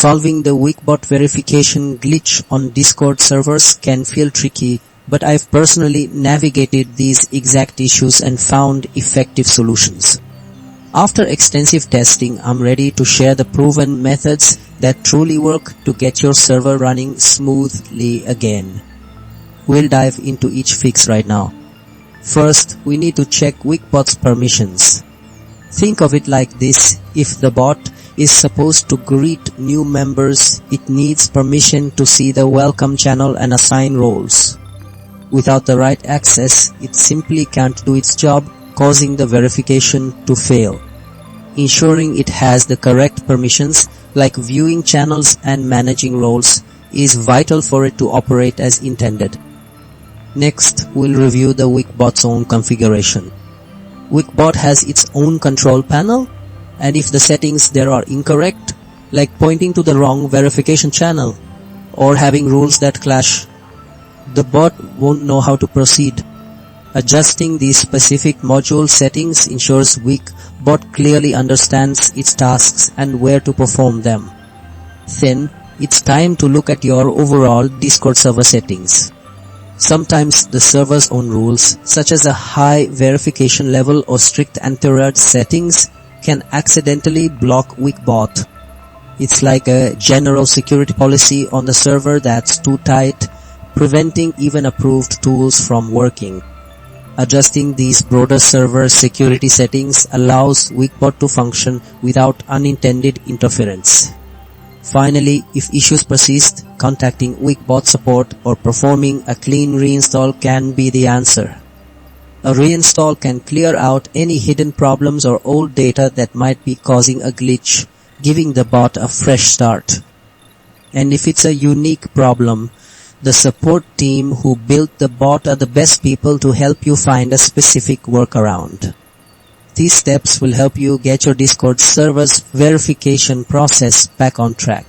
Solving the Wick Bot verification glitch on Discord servers can feel tricky, but I've personally navigated these exact issues and found effective solutions. After extensive testing, I'm ready to share the proven methods that truly work to get your server running smoothly again. We'll dive into each fix right now. First, we need to check Wick Bot's permissions. Think of it like this: if the bot is supposed to greet new members, it needs permission to see the welcome channel and assign roles. Without the right access, it simply can't do its job, causing the verification to fail. Ensuring it has the correct permissions, like viewing channels and managing roles, is vital for it to operate as intended. Next, we'll review the Wick Bot's own configuration. Wick Bot has its own control panel, and if the settings there are incorrect, like pointing to the wrong verification channel or having rules that clash, the bot won't know how to proceed. Adjusting these specific module settings ensures Wick Bot clearly understands its tasks and where to perform them. Then, it's time to look at your overall Discord server settings. Sometimes the server's own rules, such as a high verification level or strict anti-RAD settings, can accidentally block Wick Bot. It's like a general security policy on the server that's too tight, preventing even approved tools from working. Adjusting these broader server security settings allows Wick Bot to function without unintended interference. Finally, if issues persist, contacting Wick Bot support or performing a clean reinstall can be the answer. A reinstall can clear out any hidden problems or old data that might be causing a glitch, giving the bot a fresh start. And if it's a unique problem, the support team who built the bot are the best people to help you find a specific workaround. These steps will help you get your Discord server's verification process back on track.